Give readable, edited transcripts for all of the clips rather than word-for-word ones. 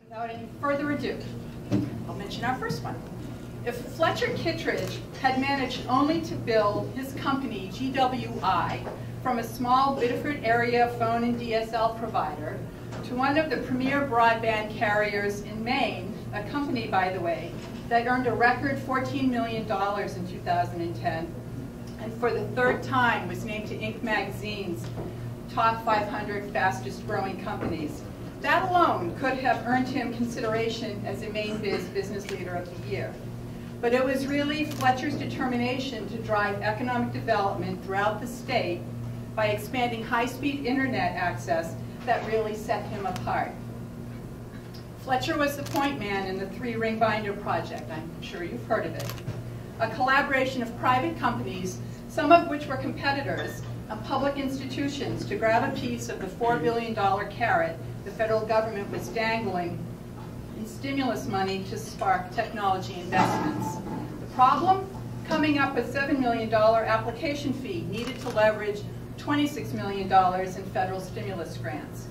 Without any further ado, I'll mention our first one. If Fletcher Kittredge had managed only to build his company, GWI, from a small Biddeford area phone and DSL provider to one of the premier broadband carriers in Maine, a company, by the way, that earned a record $14 million in 2010, and for the third time was named to Inc. magazine's top 500 fastest growing companies. That alone could have earned him consideration as a Mainebiz Business Leader of the Year. But it was really Fletcher's determination to drive economic development throughout the state by expanding high-speed internet access that really set him apart. Fletcher was the point man in the 3-Ring Binder project. I'm sure you've heard of it. A collaboration of private companies, some of which were competitors, and public institutions to grab a piece of the $4 billion carrot the federal government was dangling in stimulus money to spark technology investments. The problem? Coming up with $7 million application fee needed to leverage $26 million in federal stimulus grants.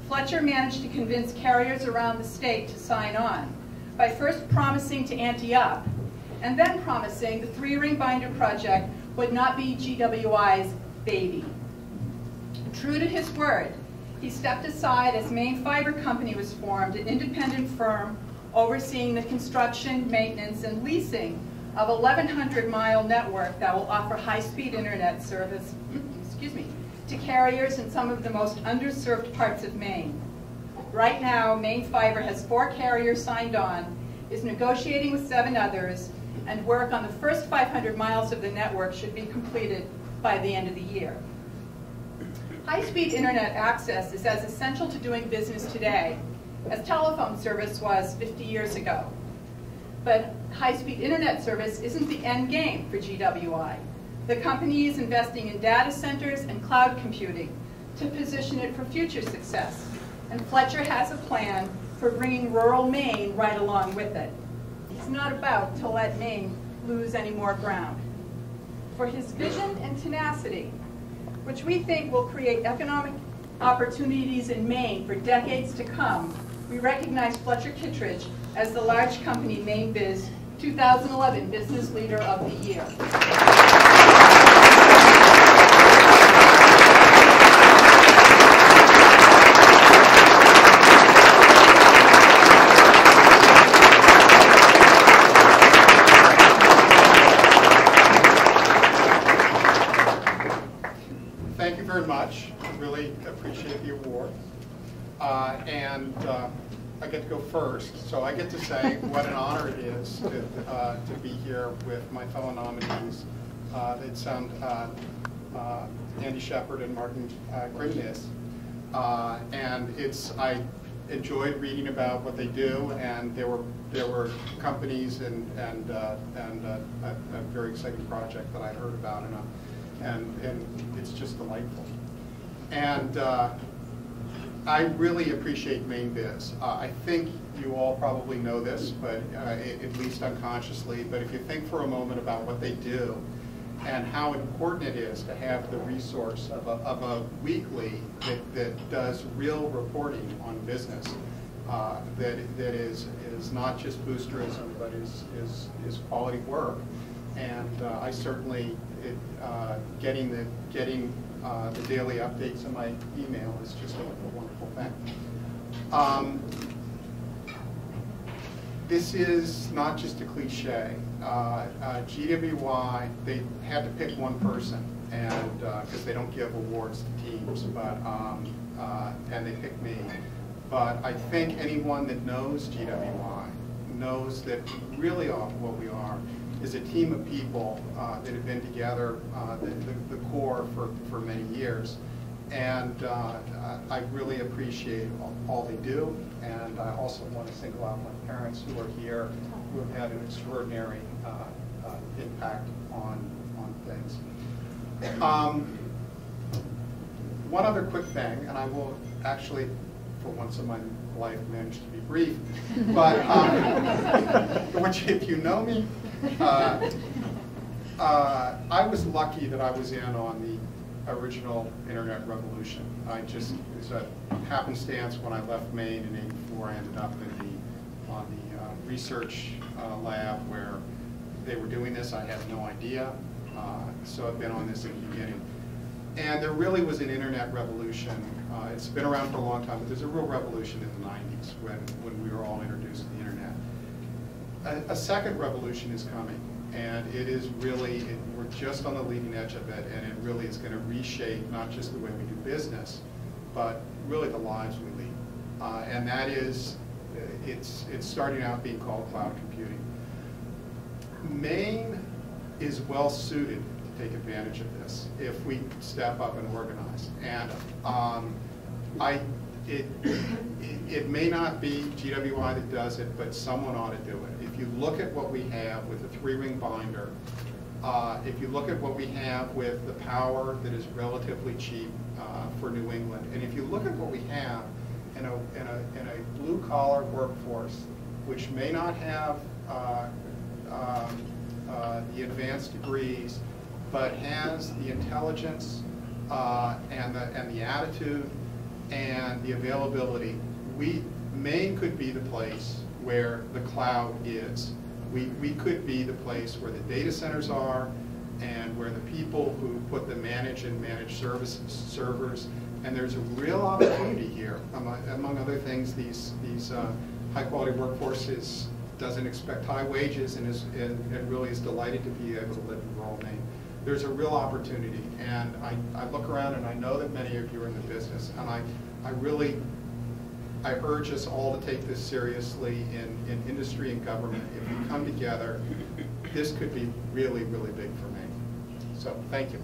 Fletcher managed to convince carriers around the state to sign on by first promising to ante up and then promising the 3-Ring Binder project would not be GWI's baby. True to his word, he stepped aside as Maine Fiber Company was formed, an independent firm overseeing the construction, maintenance, and leasing of a 1,100-mile network that will offer high-speed internet service to carriers in some of the most underserved parts of Maine. Right now, Maine Fiber has 4 carriers signed on, is negotiating with 7 others, and work on the first 500 miles of the network should be completed by the end of the year. High-speed internet access is as essential to doing business today as telephone service was 50 years ago. But high-speed internet service isn't the end game for GWI. The company is investing in data centers and cloud computing to position it for future success. And Fletcher has a plan for bringing rural Maine right along with it. He's not about to let Maine lose any more ground. For his vision and tenacity, which we think will create economic opportunities in Maine for decades to come, we recognize Fletcher Kittredge as the large company Mainebiz 2011 Business Leader of the Year. Thank you very much. I really appreciate the award. I get to go first, so I get to say what an honor it is to be here with my fellow nominees. It's Andy Shepard and Martin Grimnis. I enjoyed reading about what they do, and there were companies and a very exciting project that I heard about, and it's just delightful. And I really appreciate Mainebiz. I think you all probably know this, but at least unconsciously, but if you think for a moment about what they do and how important it is to have the resource of a weekly that does real reporting on business, that is not just boosterism, but is quality work. And I certainly, getting the daily updates in my email is just a wonderful thing. This is not just a cliche. GWI, they had to pick one person, and because they don't give awards to teams, but and they picked me. But I think anyone that knows GWI knows that really what we are is a team of people that have been together, the core for many years. And I really appreciate all they do. And I also want to single out my parents who are here, who have had an extraordinary impact on things. One other quick thing, and I will actually, for once in my life, manage to be brief, but which, if you know me, I was lucky that I was in on original internet revolution. It was a happenstance when I left Maine in '84. I ended up on the research lab where they were doing this. I had no idea. So I've been on this in the beginning. And there really was an internet revolution. It's been around for a long time, but there's a real revolution in the '90s when we were all introduced to the internet. A second revolution is coming, and it is really, we're just on the leading edge of it, and it really is going to reshape not just the way we do business, but really the lives we lead. And that is, it's starting out being called cloud computing. Maine is well suited to take advantage of this if we step up and organize. And it may not be GWI that does it, but someone ought to do it. If you look at what we have with the 3-ring binder, if you look at what we have with the power that is relatively cheap for New England, and if you look at what we have in a blue-collar workforce, which may not have the advanced degrees, but has the intelligence and the attitude and the availability, Maine could be the place where the cloud is. We could be the place where the data centers are and where the people who put the managed services, servers, and there's a real opportunity here. Among other things, these high-quality workforces doesn't expect high wages and really is delighted to be able to live in rural Maine. There's a real opportunity, and I look around and I know that many of you are in the business, and I urge us all to take this seriously in industry and government. If we come together, this could be really, really big for Maine. So, thank you.